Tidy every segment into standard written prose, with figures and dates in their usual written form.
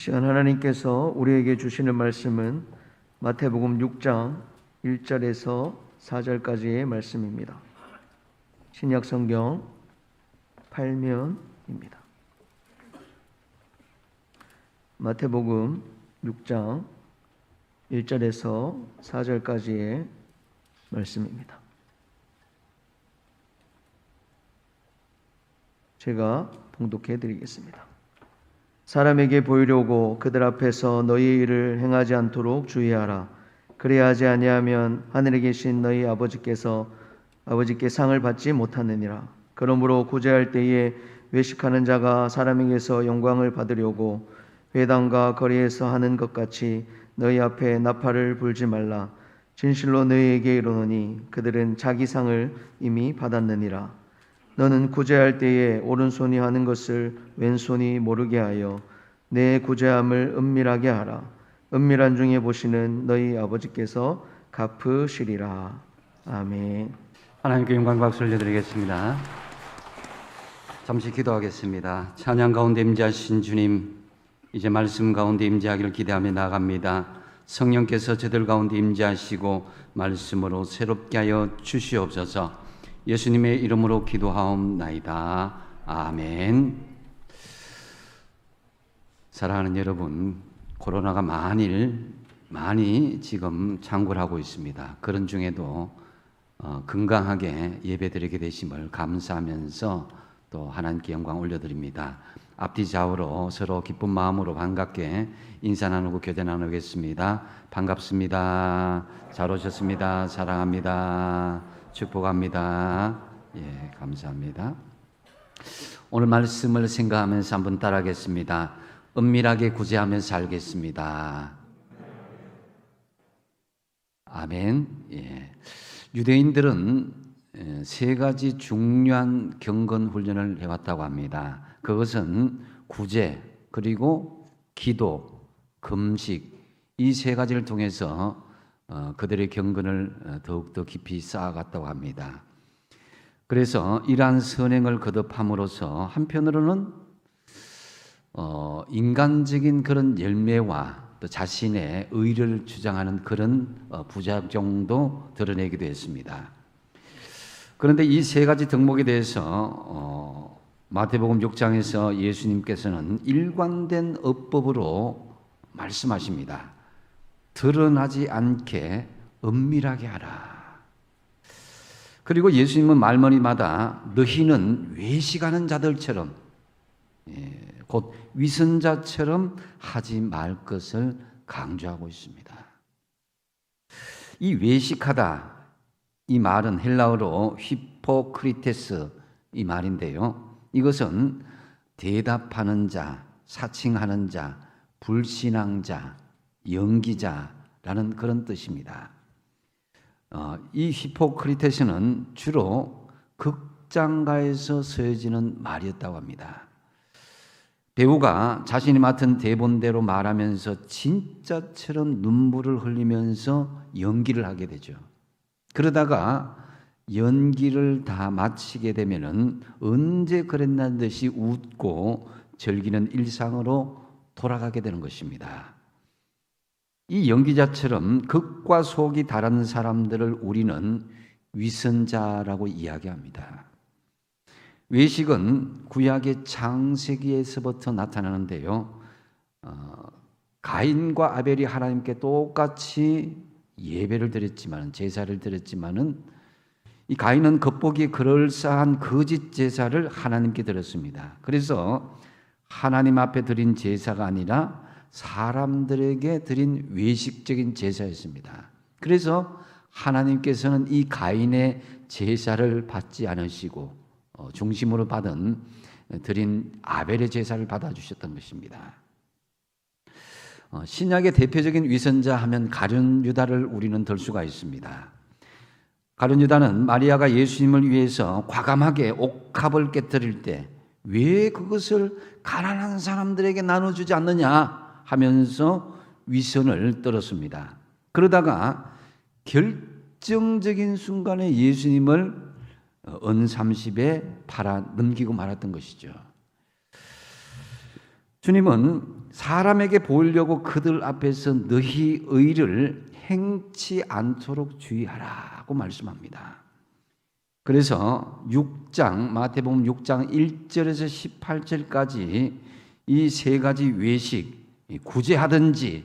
시간 하나님께서 우리에게 주시는 말씀은 마태복음 6장 1절에서 4절까지의 말씀입니다. 신약 성경 8면입니다. 마태복음 6장 1절에서 4절까지의 말씀입니다. 제가 봉독해 드리겠습니다. 사람에게 보이려고 그들 앞에서 너희의 일을 행하지 않도록 주의하라. 그래야 하지 아니하면 하늘에 계신 너희 아버지께 상을 받지 못하느니라. 그러므로 구제할 때에 외식하는 자가 사람에게서 영광을 받으려고 회당과 거리에서 하는 것 같이 너희 앞에 나팔을 불지 말라. 진실로 너희에게 이르노니 그들은 자기 상을 이미 받았느니라. 너는 구제할 때에 오른손이 하는 것을 왼손이 모르게 하여 내 구제함을 은밀하게 하라. 은밀한 중에 보시는 너희 아버지께서 갚으시리라. 아멘. 하나님께 영광 박수를 드리겠습니다. 잠시 기도하겠습니다. 찬양 가운데 임재하신 주님, 이제 말씀 가운데 임재하기를 기대하며 나아갑니다. 성령께서 저들 가운데 임재하시고 말씀으로 새롭게 하여 주시옵소서. 예수님의 이름으로 기도하옵나이다. 아멘. 사랑하는 여러분, 코로나가 많이 지금 창궐 하고 있습니다. 그런 중에도 건강하게 예배드리게 되심을 감사하면서 또 하나님께 영광 올려드립니다. 앞뒤 좌우로 서로 기쁜 마음으로 반갑게 인사 나누고 교제 나누겠습니다. 반갑습니다. 잘 오셨습니다. 사랑합니다. 축복합니다. 예, 감사합니다. 오늘 말씀을 생각하면서 한번 따라하겠습니다. 은밀하게 구제하면서 살겠습니다. 아멘. 예. 유대인들은 세 가지 중요한 경건 훈련을 해왔다고 합니다. 그것은 구제, 그리고 기도, 금식, 이 세 가지를 통해서 그들의 경건을 더욱더 깊이 쌓아갔다고 합니다. 그래서 이러한 선행을 거듭함으로써 한편으로는 인간적인 그런 열매와 또 자신의 의를 주장하는 그런 부작용도 드러내기도 했습니다. 그런데 이 세 가지 덕목에 대해서 마태복음 6장에서 예수님께서는 일관된 어법으로 말씀하십니다. 드러나지 않게 은밀하게 하라. 그리고 예수님은 말머리마다 너희는 외식하는 자들처럼, 곧 위선자처럼 하지 말 것을 강조하고 있습니다. 이 외식하다, 이 말은 헬라어로 히포크리테스 이 말인데요. 이것은 대답하는 자, 사칭하는 자, 불신앙자, 연기자라는 그런 뜻입니다. 이 히포크리테스는 주로 극장가에서 쓰여지는 말이었다고 합니다. 배우가 자신이 맡은 대본대로 말하면서 진짜처럼 눈물을 흘리면서 연기를 하게 되죠. 그러다가 연기를 다 마치게 되면은 언제 그랬냐는 듯이 웃고 즐기는 일상으로 돌아가게 되는 것입니다. 이 연기자처럼 극과 속이 다른 사람들을 우리는 위선자라고 이야기합니다. 외식은 구약의 창세기에서부터 나타나는데요. 가인과 아벨이 하나님께 똑같이 예배를 드렸지만, 제사를 드렸지만은 이 가인은 겉보기에 그럴싸한 거짓 제사를 하나님께 드렸습니다. 그래서 하나님 앞에 드린 제사가 아니라 사람들에게 드린 외식적인 제사였습니다. 그래서 하나님께서는 이 가인의 제사를 받지 않으시고 중심으로 드린 아벨의 제사를 받아주셨던 것입니다. 신약의 대표적인 위선자 하면 가룟 유다를 우리는 들 수가 있습니다. 가룟 유다는 마리아가 예수님을 위해서 과감하게 옥합을 깨뜨릴 때 왜 그것을 가난한 사람들에게 나눠주지 않느냐 하면서 위선을 떨었습니다. 그러다가 결정적인 순간에 예수님을 은 30에 팔아 넘기고 말았던 것이죠. 주님은 사람에게 보이려고 그들 앞에서 너희 의를 행치 않도록 주의하라고 말씀합니다. 그래서 6장 마태복음 6장 1절에서 18절까지 이 세 가지 외식, 구제하든지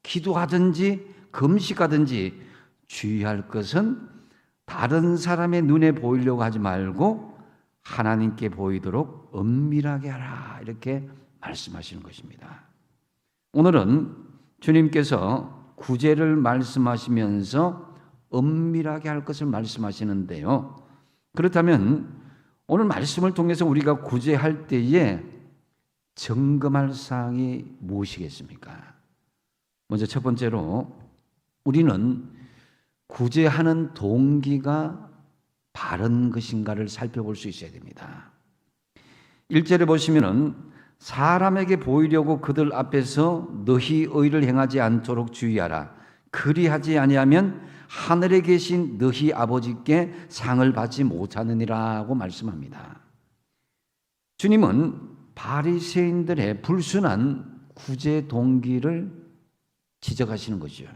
기도하든지 금식하든지 주의할 것은 다른 사람의 눈에 보이려고 하지 말고 하나님께 보이도록 은밀하게 하라, 이렇게 말씀하시는 것입니다. 오늘은 주님께서 구제를 말씀하시면서 은밀하게 할 것을 말씀하시는데요. 그렇다면 오늘 말씀을 통해서 우리가 구제할 때에 점검할 사항이 무엇이겠습니까? 먼저 첫 번째로 우리는 구제하는 동기가 바른 것인가를 살펴볼 수 있어야 됩니다. 1절에 보시면은 사람에게 보이려고 그들 앞에서 너희 의를 행하지 않도록 주의하라. 그리하지 아니하면 하늘에 계신 너희 아버지께 상을 받지 못하느니라고 말씀합니다. 주님은 바리새인들의 불순한 구제 동기를 지적하시는 것이죠.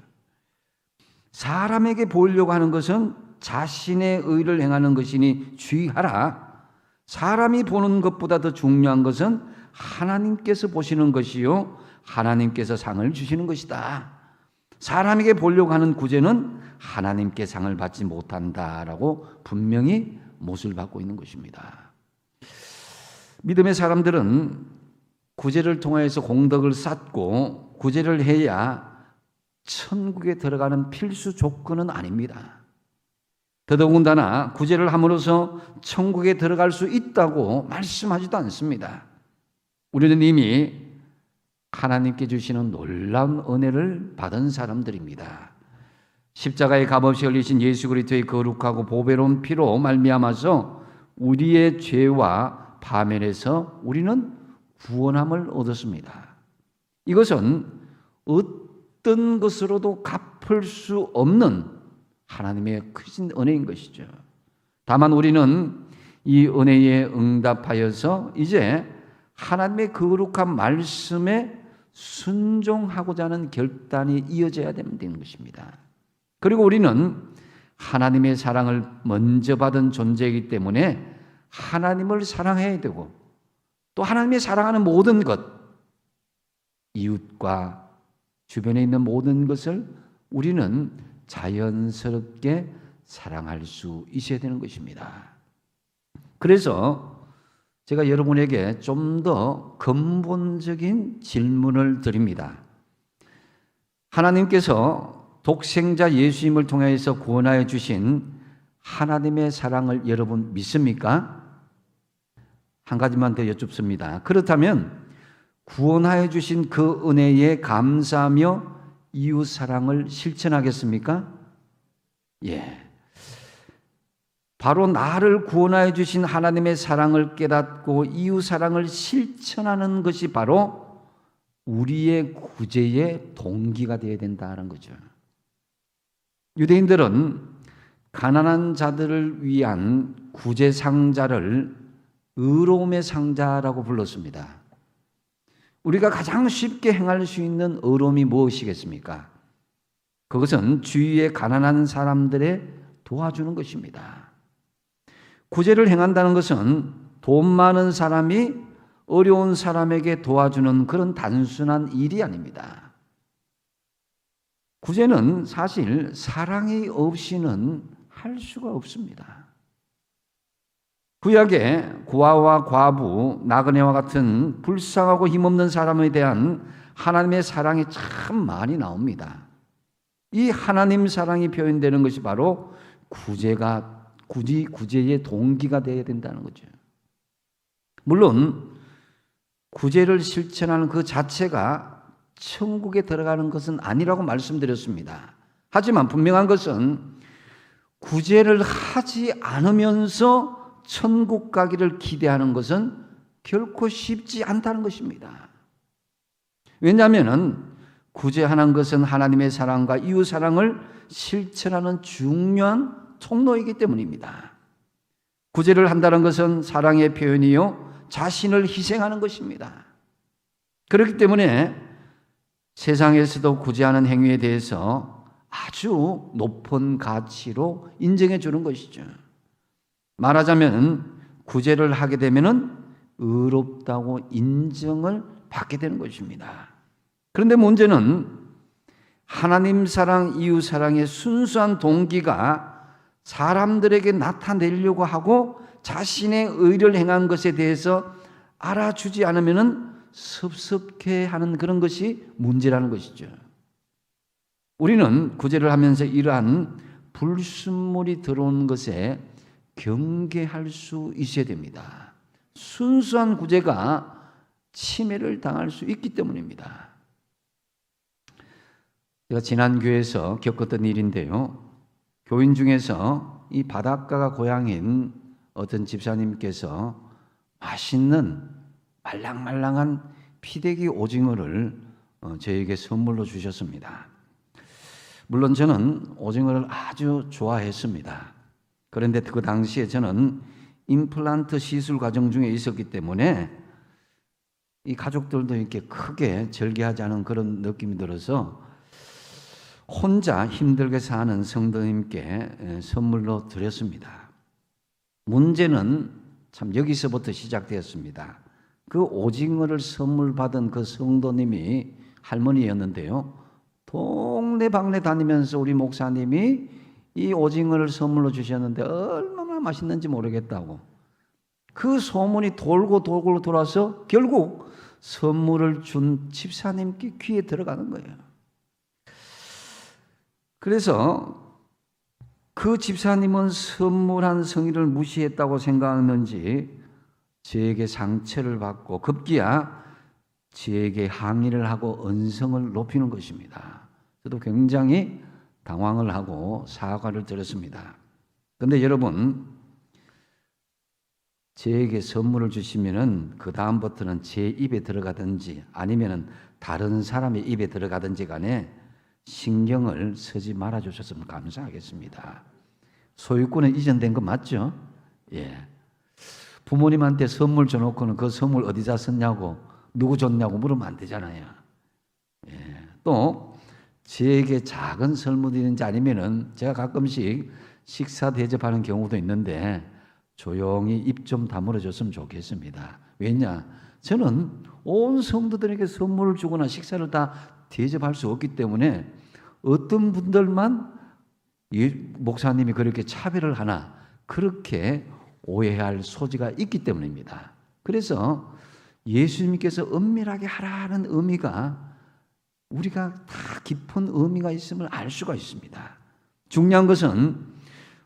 사람에게 보이려고 하는 것은 자신의 의를 행하는 것이니 주의하라. 사람이 보는 것보다 더 중요한 것은 하나님께서 보시는 것이요 하나님께서 상을 주시는 것이다. 사람에게 보려고 하는 구제는 하나님께 상을 받지 못한다라고 분명히 못을 받고 있는 것입니다. 믿음의 사람들은 구제를 통해서 공덕을 쌓고 구제를 해야 천국에 들어가는 필수 조건은 아닙니다. 더더군다나 구제를 함으로써 천국에 들어갈 수 있다고 말씀하지도 않습니다. 우리는 이미 하나님께 주시는 놀라운 은혜를 받은 사람들입니다. 십자가에 값없이 흘리신 예수 그리스도의 거룩하고 보배로운 피로 말미암아서 우리의 죄와 파멸에서 우리는 구원함을 얻었습니다. 이것은 어떤 것으로도 갚을 수 없는 하나님의 크신 은혜인 것이죠. 다만 우리는 이 은혜에 응답하여서 이제 하나님의 거룩한 말씀에 순종하고자 하는 결단이 이어져야 되는 것입니다. 그리고 우리는 하나님의 사랑을 먼저 받은 존재이기 때문에 하나님을 사랑해야 되고 또 하나님의 사랑하는 모든 것, 이웃과 주변에 있는 모든 것을 우리는 자연스럽게 사랑할 수 있어야 되는 것입니다. 그래서 제가 여러분에게 좀 더 근본적인 질문을 드립니다. 하나님께서 독생자 예수님을 통해서 구원하여 주신 하나님의 사랑을 여러분 믿습니까? 한 가지만 더 여쭙습니다. 그렇다면 구원하여 주신 그 은혜에 감사하며 이웃 사랑을 실천하겠습니까? 예. 바로 나를 구원하여 주신 하나님의 사랑을 깨닫고 이웃 사랑을 실천하는 것이 바로 우리의 구제의 동기가 되어야 된다는 거죠. 유대인들은 가난한 자들을 위한 구제 상자를 의로움의 상자라고 불렀습니다. 우리가 가장 쉽게 행할 수 있는 의로움이 무엇이겠습니까? 그것은 주위의 가난한 사람들의 도와주는 것입니다. 구제를 행한다는 것은 돈 많은 사람이 어려운 사람에게 도와주는 그런 단순한 일이 아닙니다. 구제는 사실 사랑이 없이는 할 수가 없습니다. 구약에 고아와 과부, 나그네와 같은 불쌍하고 힘없는 사람에 대한 하나님의 사랑이 참 많이 나옵니다. 이 하나님 사랑이 표현되는 것이 바로 구제의 동기가 되어야 된다는 거죠. 물론 구제를 실천하는 그 자체가 천국에 들어가는 것은 아니라고 말씀드렸습니다. 하지만 분명한 것은 구제를 하지 않으면서 천국 가기를 기대하는 것은 결코 쉽지 않다는 것입니다. 왜냐하면 구제하는 것은 하나님의 사랑과 이웃 사랑을 실천하는 중요한 통로이기 때문입니다. 구제를 한다는 것은 사랑의 표현이요 자신을 희생하는 것입니다. 그렇기 때문에 세상에서도 구제하는 행위에 대해서 아주 높은 가치로 인정해 주는 것이죠. 말하자면 구제를 하게 되면은 의롭다고 인정을 받게 되는 것입니다. 그런데 문제는 하나님 사랑, 이웃 사랑의 순수한 동기가 사람들에게 나타내려고 하고 자신의 의를 행한 것에 대해서 알아주지 않으면은 섭섭해하는 그런 것이 문제라는 것이죠. 우리는 구제를 하면서 이러한 불순물이 들어오는 것에 경계할 수 있어야 됩니다. 순수한 구제가 침해를 당할 수 있기 때문입니다. 제가 지난 교회에서 겪었던 일인데요. 교인 중에서 이 바닷가가 고향인 어떤 집사님께서 맛있는 말랑말랑한 피대기 오징어를 저에게 선물로 주셨습니다. 물론 저는 오징어를 아주 좋아했습니다. 그런데 그 당시에 저는 임플란트 시술 과정 중에 있었기 때문에 이 가족들도 이렇게 크게 절개하지 않은 그런 느낌이 들어서 혼자 힘들게 사는 성도님께 선물로 드렸습니다. 문제는 참 여기서부터 시작되었습니다. 그 오징어를 선물 받은 그 성도님이 할머니였는데요. 동네방네 다니면서 우리 목사님이 이 오징어를 선물로 주셨는데 얼마나 맛있는지 모르겠다고 그 소문이 돌고 돌아서 결국 선물을 준 집사님께 귀에 들어가는 거예요. 그래서 그 집사님은 선물한 성의를 무시했다고 생각했는지 저에게 상처를 받고 급기야 저에게 항의를 하고 언성을 높이는 것입니다. 저도 굉장히 당황을 하고 사과를 드렸습니다. 그런데 여러분, 저에게 선물을 주시면은 그 다음부터는 제 입에 들어가든지 아니면은 다른 사람의 입에 들어가든지 간에 신경을 쓰지 말아 주셨으면 감사하겠습니다. 소유권은 이전된 거 맞죠? 예. 부모님한테 선물 줘놓고는 그 선물 어디다 썼냐고 누구 줬냐고 물으면 안 되잖아요. 예. 또 저에게 작은 선물이든지 아니면은 제가 가끔씩 식사 대접하는 경우도 있는데 조용히 입 좀 다물어 줬으면 좋겠습니다. 왜냐? 저는 온 성도들에게 선물을 주거나 식사를 다 대접할 수 없기 때문에 어떤 분들만 목사님이 그렇게 차별을 하나 그렇게 오해할 소지가 있기 때문입니다. 그래서 예수님께서 은밀하게 하라는 의미가 우리가 다 깊은 의미가 있음을 알 수가 있습니다. 중요한 것은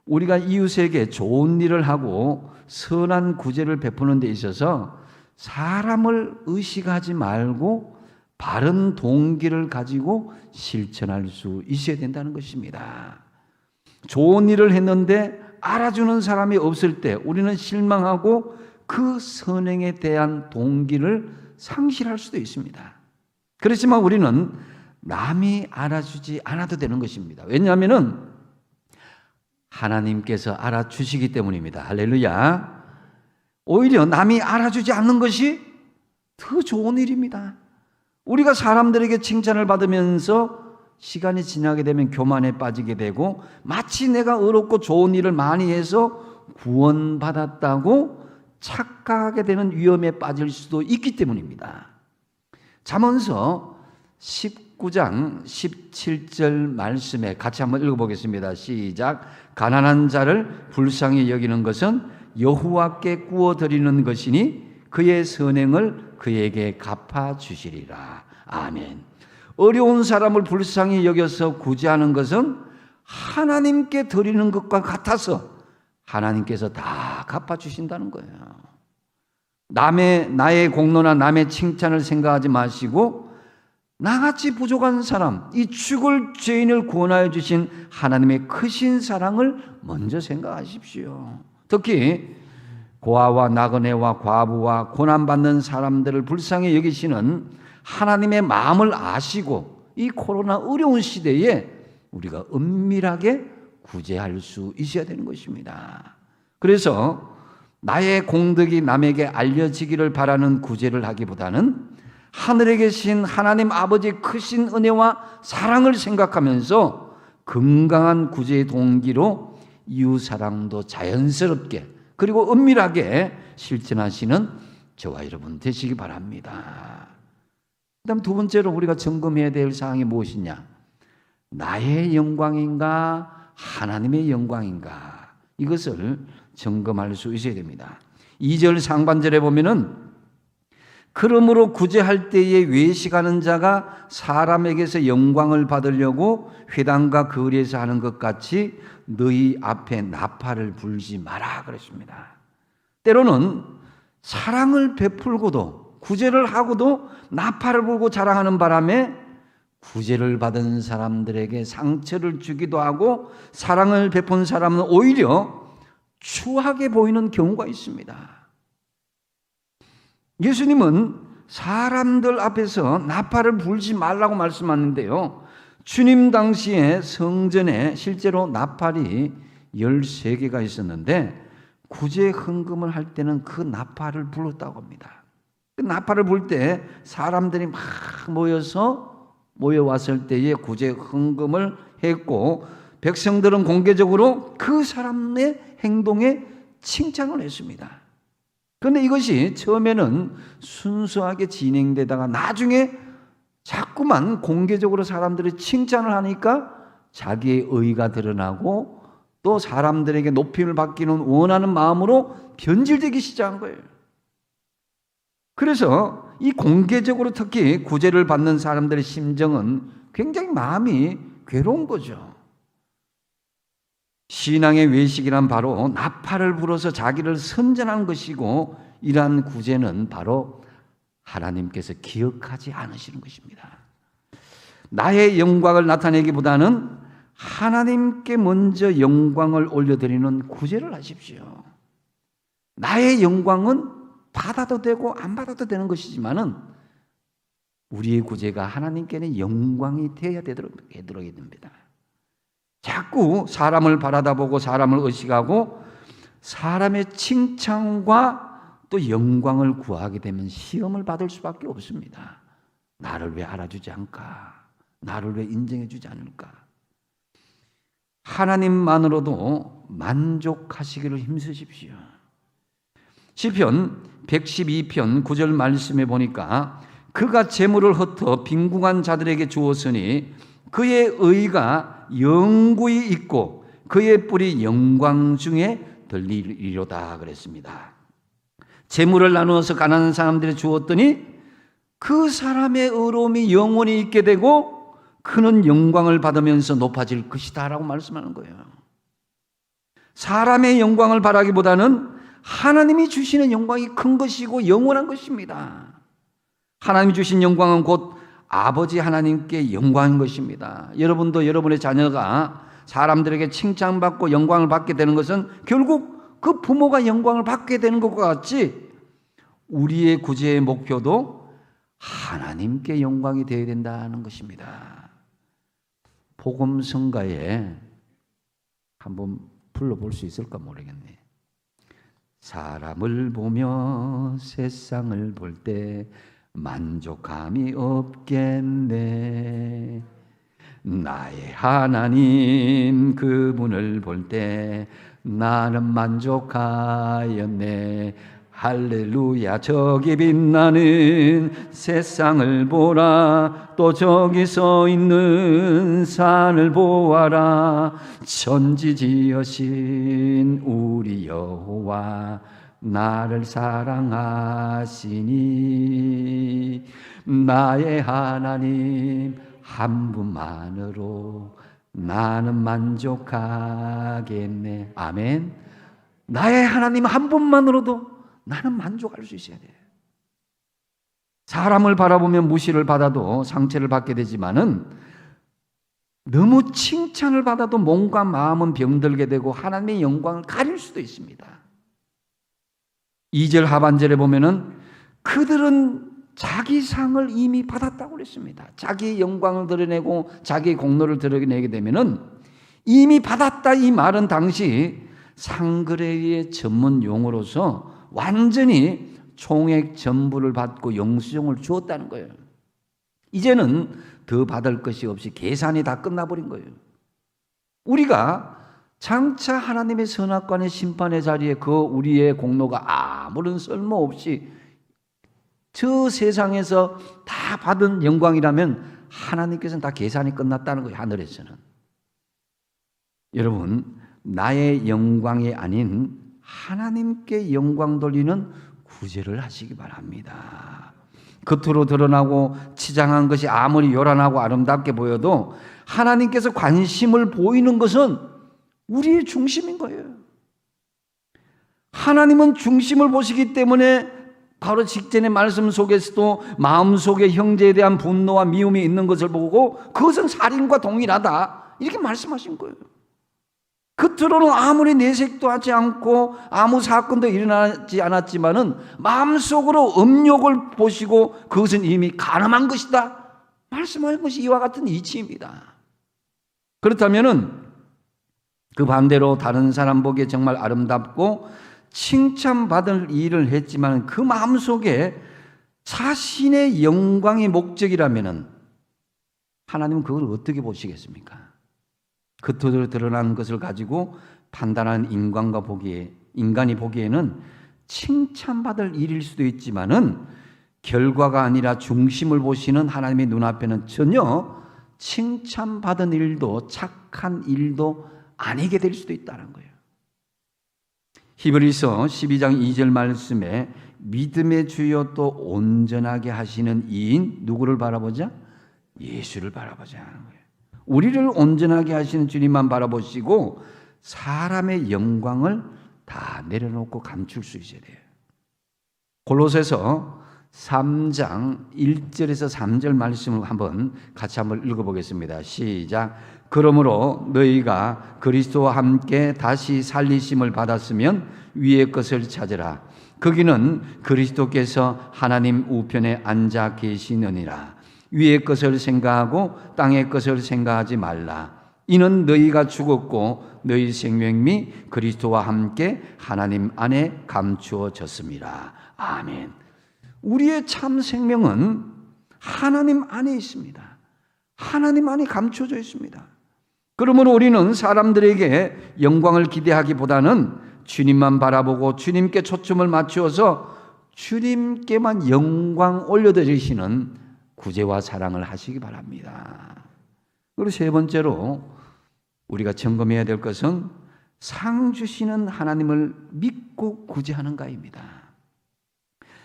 우리가 이웃에게 좋은 일을 하고 선한 구제를 베푸는 데 있어서 사람을 의식하지 말고 바른 동기를 가지고 실천할 수 있어야 된다는 것입니다. 좋은 일을 했는데 알아주는 사람이 없을 때 우리는 실망하고 그 선행에 대한 동기를 상실할 수도 있습니다. 그렇지만 우리는 남이 알아주지 않아도 되는 것입니다. 왜냐하면 하나님께서 알아주시기 때문입니다. 할렐루야. 오히려 남이 알아주지 않는 것이 더 좋은 일입니다. 우리가 사람들에게 칭찬을 받으면서 시간이 지나게 되면 교만에 빠지게 되고 마치 내가 의롭고 좋은 일을 많이 해서 구원받았다고 착각하게 되는 위험에 빠질 수도 있기 때문입니다. 잠언서 19장 17절 말씀에 같이 한번 읽어보겠습니다. 시작. 가난한 자를 불쌍히 여기는 것은 여호와께 구워드리는 것이니 그의 선행을 그에게 갚아주시리라. 아멘. 어려운 사람을 불쌍히 여겨서 구제하는 것은 하나님께 드리는 것과 같아서 하나님께서 다 갚아주신다는 거예요. 나의 공로나 남의 칭찬을 생각하지 마시고 나같이 부족한 사람, 이 죽을 죄인을 구원하여 주신 하나님의 크신 사랑을 먼저 생각하십시오. 특히 고아와 나그네와 과부와 고난받는 사람들을 불쌍히 여기시는 하나님의 마음을 아시고 이 코로나 어려운 시대에 우리가 은밀하게 구제할 수 있어야 되는 것입니다. 그래서 나의 공덕이 남에게 알려지기를 바라는 구제를 하기보다는 하늘에 계신 하나님 아버지의 크신 은혜와 사랑을 생각하면서 건강한 구제의 동기로 이웃사랑도 자연스럽게 그리고 은밀하게 실천하시는 저와 여러분 되시기 바랍니다. 그 다음 두 번째로 우리가 점검해야 될 사항이 무엇이냐? 나의 영광인가 하나님의 영광인가? 이것을 점검할 수 있어야 됩니다. 2절 상반절에 보면은 그러므로 구제할 때에 외식하는 자가 사람에게서 영광을 받으려고 회당과 거리에서 하는 것 같이 너희 앞에 나팔을 불지 마라 그랬습니다. 때로는 사랑을 베풀고도 구제를 하고도 나팔을 불고 자랑하는 바람에 구제를 받은 사람들에게 상처를 주기도 하고 사랑을 베푼 사람은 오히려 추하게 보이는 경우가 있습니다. 예수님은 사람들 앞에서 나팔을 불지 말라고 말씀하는데요. 주님 당시에 성전에 실제로 나팔이 13개가 있었는데 구제 헌금을 할 때는 그 나팔을 불렀다고 합니다. 그 나팔을 불 때 사람들이 막 모여왔을 때에 구제 헌금을 했고 백성들은 공개적으로 그 사람의 행동에 칭찬을 했습니다. 그런데 이것이 처음에는 순수하게 진행되다가 나중에 자꾸만 공개적으로 사람들이 칭찬을 하니까 자기의 의의가 드러나고 또 사람들에게 높임을 받기는 원하는 마음으로 변질되기 시작한 거예요. 그래서 이 공개적으로 특히 구제를 받는 사람들의 심정은 굉장히 마음이 괴로운 거죠. 신앙의 외식이란 바로 나팔을 불어서 자기를 선전한 것이고 이러한 구제는 바로 하나님께서 기억하지 않으시는 것입니다. 나의 영광을 나타내기보다는 하나님께 먼저 영광을 올려드리는 구제를 하십시오. 나의 영광은 받아도 되고 안 받아도 되는 것이지만은 우리의 구제가 하나님께는 영광이 되어야 되도록 됩니다. 자꾸 사람을 바라다보고 사람을 의식하고 사람의 칭찬과 또 영광을 구하게 되면 시험을 받을 수밖에 없습니다. 나를 왜 알아주지 않을까? 나를 왜 인정해 주지 않을까? 하나님만으로도 만족하시기를 힘쓰십시오. 시편 112편 9절 말씀에 보니까 그가 재물을 흩어 빈궁한 자들에게 주었으니 그의 의가 영구히 있고 그의 뿔이 영광 중에 들리리로다 그랬습니다. 재물을 나누어서 가난한 사람들에 주었더니 그 사람의 의로움이 영원히 있게 되고 그는 영광을 받으면서 높아질 것이다 라고 말씀하는 거예요. 사람의 영광을 바라기보다는 하나님이 주시는 영광이 큰 것이고 영원한 것입니다. 하나님이 주신 영광은 곧 아버지 하나님께 영광인 것입니다. 여러분도 여러분의 자녀가 사람들에게 칭찬받고 영광을 받게 되는 것은 결국 그 부모가 영광을 받게 되는 것과 같이 우리의 구제의 목표도 하나님께 영광이 되어야 된다는 것입니다. 복음성가에 한번 불러볼 수 있을까 모르겠네. 사람을 보며 세상을 볼 때 만족함이 없겠네. 나의 하나님 그분을 볼 때 나는 만족하였네. 할렐루야. 저기 빛나는 세상을 보라. 또 저기 서 있는 산을 보아라. 천지 지으신 우리 여호와 나를 사랑하시니 나의 하나님 한 분만으로 나는 만족하겠네. 아멘. 나의 하나님 한 분만으로도 나는 만족할 수 있어야 돼요. 사람을 바라보면 무시를 받아도 상처를 받게 되지만은 너무 칭찬을 받아도 몸과 마음은 병들게 되고 하나님의 영광을 가릴 수도 있습니다. 2절 하반절에 보면은 그들은 자기 상을 이미 받았다고 그랬습니다. 자기의 영광을 드러내고 자기의 공로를 드러내게 되면은 이미 받았다 이 말은 당시 상거래의 전문 용어로서 완전히 총액 전부를 받고 영수증을 주었다는 거예요. 이제는 더 받을 것이 없이 계산이 다 끝나버린 거예요. 우리가 장차 하나님의 선악관의 심판의 자리에 그 우리의 공로가 아무런 쓸모없이 저 세상에서 다 받은 영광이라면 하나님께서는 다 계산이 끝났다는 거예요. 하늘에서는. 여러분, 나의 영광이 아닌 하나님께 영광 돌리는 구제를 하시기 바랍니다. 겉으로 드러나고 치장한 것이 아무리 요란하고 아름답게 보여도 하나님께서 관심을 보이는 것은 우리의 중심인 거예요. 하나님은 중심을 보시기 때문에 바로 직전의 말씀 속에서도 마음속에 형제에 대한 분노와 미움이 있는 것을 보고 그것은 살인과 동일하다 이렇게 말씀하신 거예요. 겉으로는 아무리 내색도 하지 않고 아무 사건도 일어나지 않았지만은 마음속으로 음욕을 보시고 그것은 이미 가늠한 것이다 말씀하는 것이 이와 같은 이치입니다. 그렇다면은 그 반대로 다른 사람 보기에 정말 아름답고 칭찬받을 일을 했지만 그 마음속에 자신의 영광의 목적이라면은 하나님은 그걸 어떻게 보시겠습니까? 겉으로 드러난 것을 가지고 판단하는 인간이 보기에는 칭찬받을 일일 수도 있지만은 결과가 아니라 중심을 보시는 하나님의 눈앞에는 전혀 칭찬받은 일도 착한 일도 아니게 될 수도 있다는 거예요. 히브리서 12장 2절 말씀에 믿음의 주여 또 온전하게 하시는 이인 누구를 바라보자? 예수를 바라보자 하는 거예요. 우리를 온전하게 하시는 주님만 바라보시고 사람의 영광을 다 내려놓고 감출 수 있어야 돼요. 골로새서 3장 1절에서 3절 말씀을 같이 한번 읽어보겠습니다. 시작. 그러므로 너희가 그리스도와 함께 다시 살리심을 받았으면 위의 것을 찾으라. 거기는 그리스도께서 하나님 우편에 앉아 계시느니라. 위의 것을 생각하고 땅의 것을 생각하지 말라. 이는 너희가 죽었고 너희 생명이 그리스도와 함께 하나님 안에 감추어졌습니다. 아멘. 우리의 참 생명은 하나님 안에 있습니다. 하나님 안에 감춰져 있습니다. 그러므로 우리는 사람들에게 영광을 기대하기보다는 주님만 바라보고 주님께 초점을 맞추어서 주님께만 영광 올려드리시는 구제와 사랑을 하시기 바랍니다. 그리고 세 번째로 우리가 점검해야 될 것은 상 주시는 하나님을 믿고 구제하는가입니다.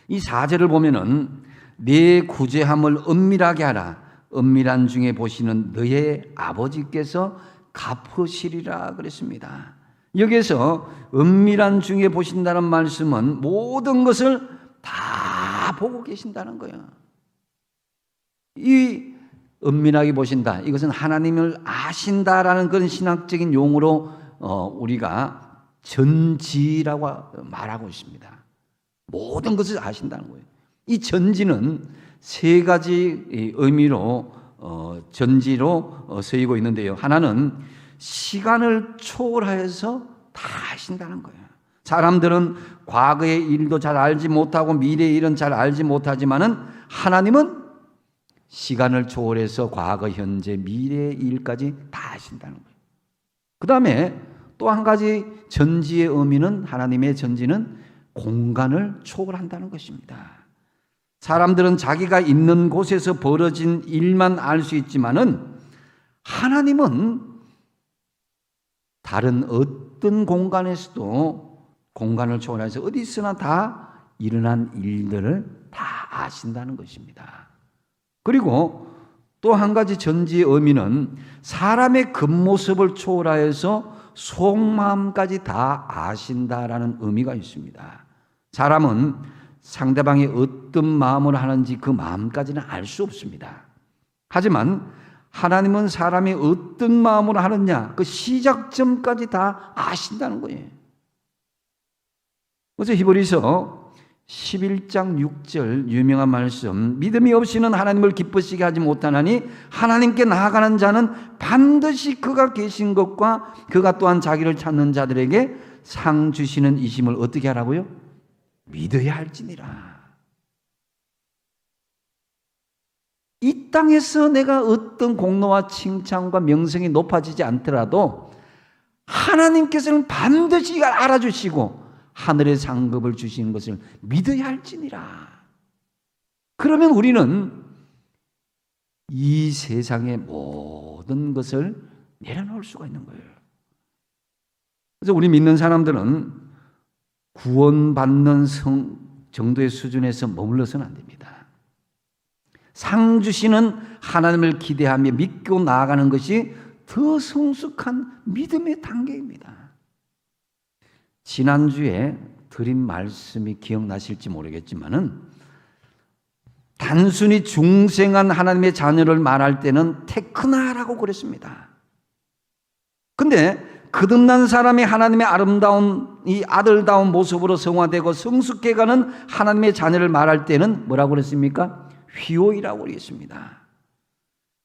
이 4절을 보면은 내 구제함을 은밀하게 하라. 은밀한 중에 보시는 너의 아버지께서 갚으시리라 그랬습니다. 여기에서 은밀한 중에 보신다는 말씀은 모든 것을 다 보고 계신다는 거예요. 이 은밀하게 보신다. 이것은 하나님을 아신다라는 그런 신학적인 용어로 우리가 전지라고 말하고 있습니다. 모든 것을 아신다는 거예요. 이 전지는 세 가지 의미로 전지로 쓰이고 있는데요. 하나는 시간을 초월해서 다 아신다는 거예요. 사람들은 과거의 일도 잘 알지 못하고 미래의 일은 잘 알지 못하지만은 하나님은 시간을 초월해서 과거, 현재, 미래의 일까지 다 아신다는 거예요. 그 다음에 또 한 가지 전지의 의미는 하나님의 전지는 공간을 초월한다는 것입니다. 사람들은 자기가 있는 곳에서 벌어진 일만 알 수 있지만은 하나님은 다른 어떤 공간에서도 공간을 초월해서 어디 있으나 다 일어난 일들을 다 아신다는 것입니다. 그리고 또 한 가지 전지의 의미는 사람의 겉모습을 초월하여서 속마음까지 다 아신다라는 의미가 있습니다. 사람은 상대방이 어떤 마음을 하는지 그 마음까지는 알 수 없습니다. 하지만 하나님은 사람이 어떤 마음으로 하느냐 그 시작점까지 다 아신다는 거예요. 그래서 히브리서 11장 6절 유명한 말씀, 믿음이 없이는 하나님을 기쁘시게 하지 못하나니 하나님께 나아가는 자는 반드시 그가 계신 것과 그가 또한 자기를 찾는 자들에게 상 주시는 이심을 어떻게 하라고요? 믿어야 할지니라. 이 땅에서 내가 어떤 공로와 칭찬과 명성이 높아지지 않더라도 하나님께서는 반드시 알아주시고 하늘의 상급을 주시는 것을 믿어야 할지니라. 그러면 우리는 이 세상의 모든 것을 내려놓을 수가 있는 거예요. 그래서 우리 믿는 사람들은 구원받는 정도의 수준에서 머물러서는 안 됩니다. 상 주시는 하나님을 기대하며 믿고 나아가는 것이 더 성숙한 믿음의 단계입니다. 지난주에 드린 말씀이 기억나실지 모르겠지만은 단순히 중생한 하나님의 자녀를 말할 때는 테크나라고 그랬습니다. 근데 거듭난 사람이 하나님의 아름다운 이 아들다운 모습으로 성화되고 성숙해가는 하나님의 자녀를 말할 때는 뭐라고 그랬습니까? 휘오이라고 그랬습니다.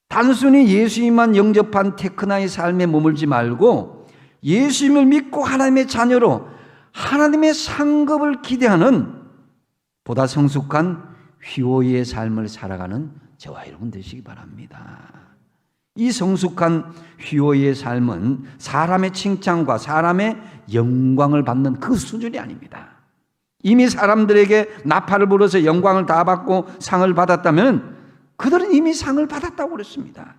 단순히 예수님만 영접한 테크나의 삶에 머물지 말고 예수님을 믿고 하나님의 자녀로 하나님의 상급을 기대하는 보다 성숙한 휘오이의 삶을 살아가는 저와 여러분 되시기 바랍니다. 이 성숙한 휘오이의 삶은 사람의 칭찬과 사람의 영광을 받는 그 수준이 아닙니다. 이미 사람들에게 나팔을 불어서 영광을 다 받고 상을 받았다면 그들은 이미 상을 받았다고 그랬습니다.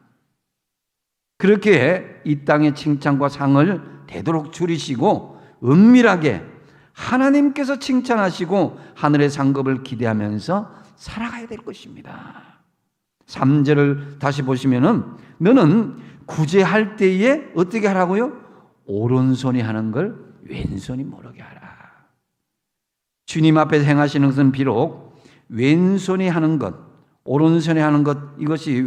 그렇게 이 땅의 칭찬과 상을 되도록 줄이시고 은밀하게 하나님께서 칭찬하시고 하늘의 상급을 기대하면서 살아가야 될 것입니다. 3절을 다시 보시면은 너는 구제할 때에 어떻게 하라고요? 오른손이 하는 걸 왼손이 모르게 하라. 주님 앞에 행하시는 것은 비록 왼손이 하는 것, 오른손이 하는 것 이것이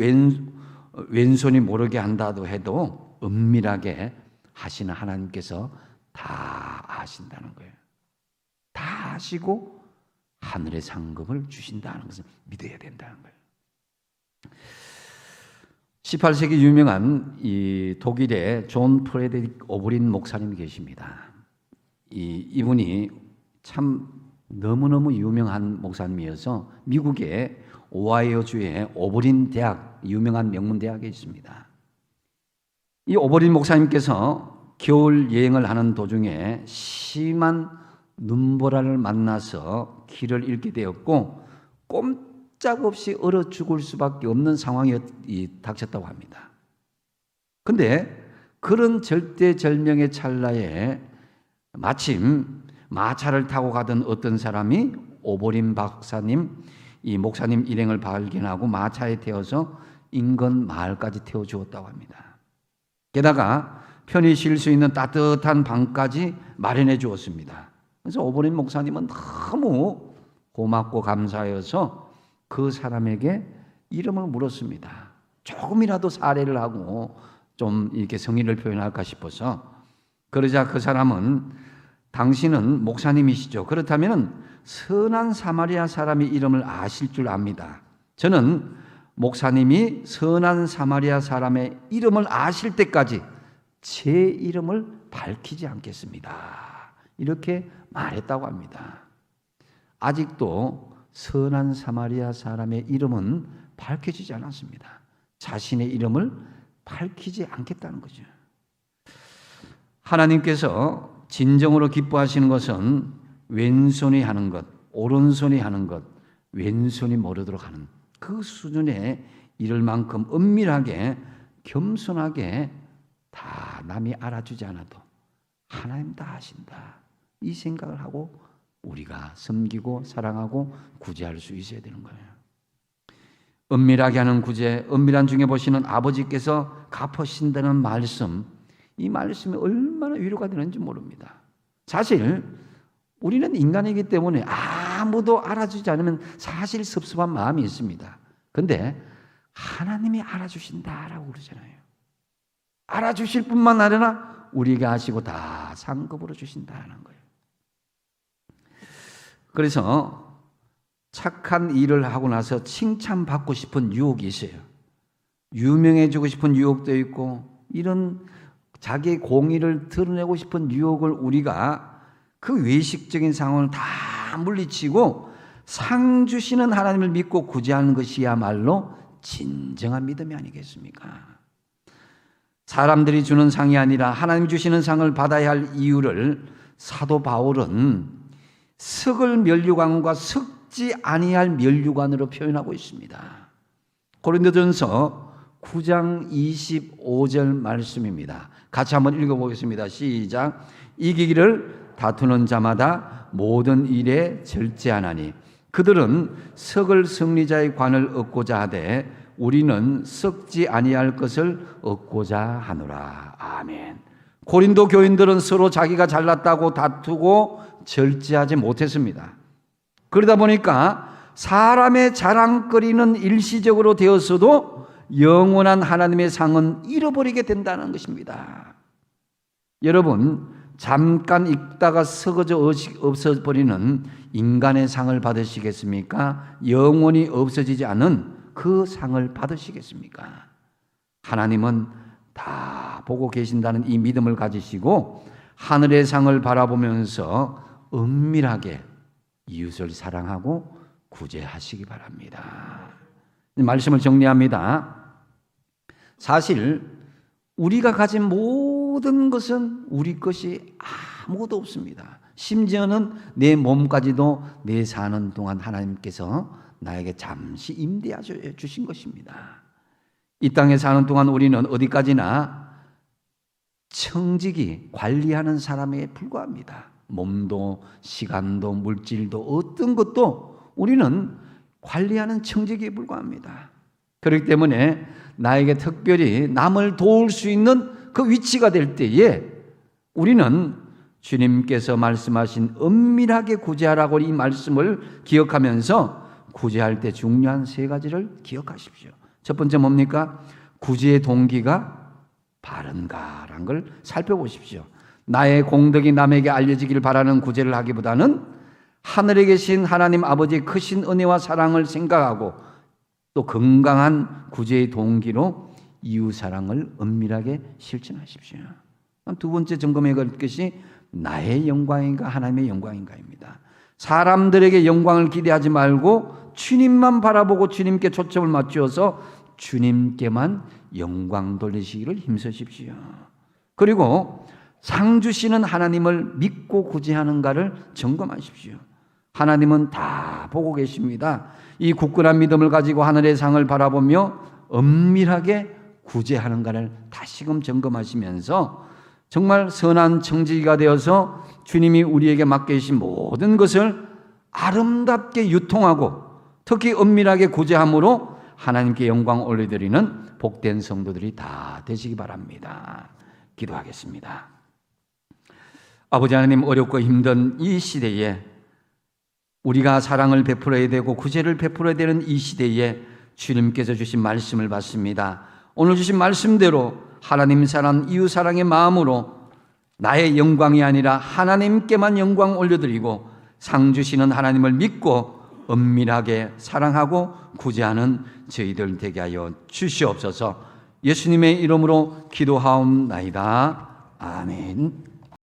왼손이 모르게 한다도 해도 은밀하게 하시는 하나님께서 다 아신다는 거예요. 다 아시고 하늘의 상급을 주신다는 것을 믿어야 된다는 거예요. 18세기 유명한 이 독일의 존 프레데릭 오브린 목사님이 계십니다. 이분이 참 너무너무 유명한 목사님이어서 미국의 오하이오주의 오버린 대학, 유명한 명문 대학에 있습니다. 이 오버린 목사님께서 겨울 여행을 하는 도중에 심한 눈보라를 만나서 길을 잃게 되었고 꼼짝없이 얼어 죽을 수밖에 없는 상황이 닥쳤다고 합니다. 그런데 그런 절대절명의 찰나에 마침 마차를 타고 가던 어떤 사람이 오버린 박사님, 이 목사님 일행을 발견하고 마차에 태워서 인근 마을까지 태워주었다고 합니다. 게다가 편히 쉴 수 있는 따뜻한 방까지 마련해 주었습니다. 그래서 오버린 목사님은 너무 고맙고 감사해서 그 사람에게 이름을 물었습니다. 조금이라도 사례를 하고 좀 이렇게 성의를 표현할까 싶어서. 그러자 그 사람은 당신은 목사님이시죠. 그렇다면 선한 사마리아 사람의 이름을 아실 줄 압니다. 저는 목사님이 선한 사마리아 사람의 이름을 아실 때까지 제 이름을 밝히지 않겠습니다. 이렇게 말했다고 합니다. 아직도 선한 사마리아 사람의 이름은 밝혀지지 않았습니다. 자신의 이름을 밝히지 않겠다는 거죠. 하나님께서 진정으로 기뻐하시는 것은 왼손이 하는 것, 오른손이 하는 것, 왼손이 모르도록 하는 그 수준에 이를 만큼 은밀하게 겸손하게 다 남이 알아주지 않아도 하나님 다 아신다. 이 생각을 하고 우리가 섬기고 사랑하고 구제할 수 있어야 되는 거예요. 은밀하게 하는 구제, 은밀한 중에 보시는 아버지께서 갚으신다는 말씀, 이 말씀이 얼마나 위로가 되는지 모릅니다. 사실 우리는 인간이기 때문에 아무도 알아주지 않으면 사실 섭섭한 마음이 있습니다. 그런데 하나님이 알아주신다라고 그러잖아요. 알아주실 뿐만 아니라 우리가 아시고 다 상급으로 주신다는 거예요. 그래서 착한 일을 하고 나서 칭찬받고 싶은 유혹이 있어요. 유명해지고 싶은 유혹도 있고 이런 자기의 공의를 드러내고 싶은 유혹을 우리가 그 외식적인 상황을 다 다 물리치고 상 주시는 하나님을 믿고 구제하는 것이야말로 진정한 믿음이 아니겠습니까? 사람들이 주는 상이 아니라 하나님 주시는 상을 받아야 할 이유를 사도 바울은 썩을 면류관과 썩지 아니할 면류관으로 표현하고 있습니다. 고린도전서 9장 25절 말씀입니다. 같이 한번 읽어보겠습니다. 시작. 이기기를 다투는 자마다 모든 일에 절제하나니 그들은 썩을 승리자의 관을 얻고자 하되 우리는 썩지 아니할 것을 얻고자 하노라. 아멘. 고린도 교인들은 서로 자기가 잘났다고 다투고 절제하지 못했습니다. 그러다 보니까 사람의 자랑거리는 일시적으로 되었어도 영원한 하나님의 상은 잃어버리게 된다는 것입니다. 여러분, 잠깐 있다가 썩어져 없어버리는 인간의 상을 받으시겠습니까? 영원히 없어지지 않은 그 상을 받으시겠습니까? 하나님은 다 보고 계신다는 이 믿음을 가지시고 하늘의 상을 바라보면서 은밀하게 이웃을 사랑하고 구제하시기 바랍니다. 말씀을 정리합니다. 사실 우리가 가진 모든 것은 우리 것이 아무것도 없습니다. 심지어는 내 몸까지도 내 사는 동안 하나님께서 나에게 잠시 임대해 주신 것입니다. 이 땅에 사는 동안 우리는 어디까지나 청지기 관리하는 사람에 불과합니다. 몸도 시간도 물질도 어떤 것도 우리는 관리하는 청지기에 불과합니다. 그렇기 때문에 나에게 특별히 남을 도울 수 있는 그 위치가 될 때에 우리는 주님께서 말씀하신 은밀하게 구제하라고 이 말씀을 기억하면서 구제할 때 중요한 세 가지를 기억하십시오. 첫 번째 뭡니까? 구제의 동기가 바른가라는 걸 살펴보십시오. 나의 공덕이 남에게 알려지길 바라는 구제를 하기보다는 하늘에 계신 하나님 아버지의 크신 은혜와 사랑을 생각하고 또 건강한 구제의 동기로 이웃 사랑을 은밀하게 실천하십시오. 두 번째 점검해야 할 것이 나의 영광인가 하나님의 영광인가입니다. 사람들에게 영광을 기대하지 말고 주님만 바라보고 주님께 초점을 맞추어서 주님께만 영광 돌리시기를 힘쓰십시오. 그리고 상 주시는 하나님을 믿고 구제하는가를 점검하십시오. 하나님은 다 보고 계십니다. 이 굳건한 믿음을 가지고 하늘의 상을 바라보며 은밀하게 구제하는가를 다시금 점검하시면서 정말 선한 청지기가 되어서 주님이 우리에게 맡기신 모든 것을 아름답게 유통하고 특히 은밀하게 구제함으로 하나님께 영광 올려드리는 복된 성도들이 다 되시기 바랍니다. 기도하겠습니다. 아버지 하나님, 어렵고 힘든 이 시대에 우리가 사랑을 베풀어야 되고 구제를 베풀어야 되는 이 시대에 주님께서 주신 말씀을 받습니다. 오늘 주신 말씀대로 하나님 사랑, 이웃 사랑의 마음으로 나의 영광이 아니라 하나님께만 영광 올려드리고 상 주시는 하나님을 믿고 은밀하게 사랑하고 구제하는 저희들 되게 하여 주시옵소서. 예수님의 이름으로 기도하옵나이다. 아멘.